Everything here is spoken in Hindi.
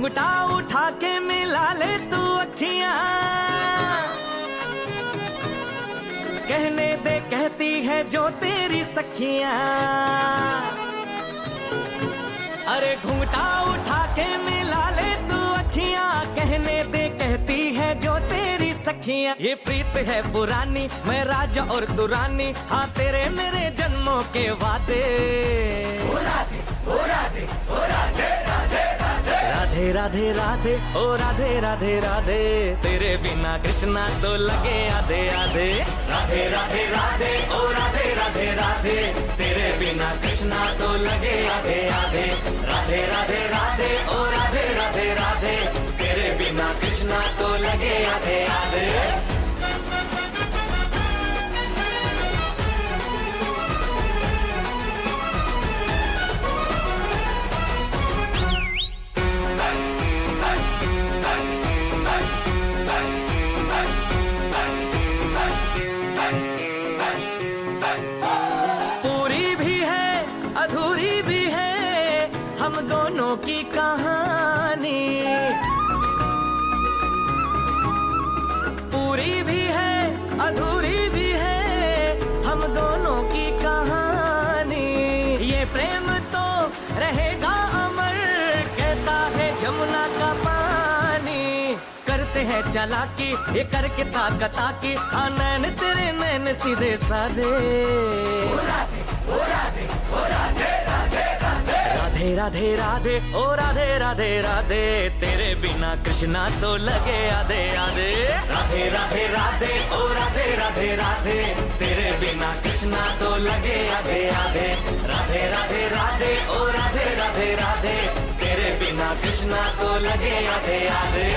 घुंघटा उठा के मिला ले तू अखियां, कहने दे कहती है जो तेरी सखियां। अरे घुंघटा उठा के मिला ले तू अखियां, कहने दे कहती है जो तेरी सखियां। ये प्रीत है पुरानी, मैं राजा और तू रानी, हाँ तेरे मेरे जन्मों के वादे। ओ राधे ओ राधे ओ राधे राधे राधे राधे राधे राधे ओ राधे राधे राधे, तेरे बिना कृष्णा तो लगे आधे आधे। राधे राधे राधे ओ राधे राधे राधे, तेरे बिना कृष्णा तो लगे आधे आधे। राधे राधे राधे ओ राधे राधे राधे, तेरे बिना कृष्णा तो लगे आधे आधे। पूरी भी है अधूरी भी है हम दोनों की कहानी, पूरी भी है अधूरी भी है हम दोनों की कहानी। ये प्रेम तो रहेगा अमर, कहता है जमुना का पानी। करते हैं चालाकी ये करके ताकता की, हाँ नैन तेरे नैन सीधे साधे। ओ राधे ओ राधे ओ राधे राधे राधे राधे राधे राधे ओ राधे राधे राधे, तेरे बिना कृष्णा तो लगे आधे आधे। राधे राधे राधे ओ राधे राधे राधे, तेरे बिना कृष्णा तो लगे आधे आधे। राधे राधे राधे ओ राधे राधे राधे, तेरे बिना कृष्णा तो लगे आधे आधे।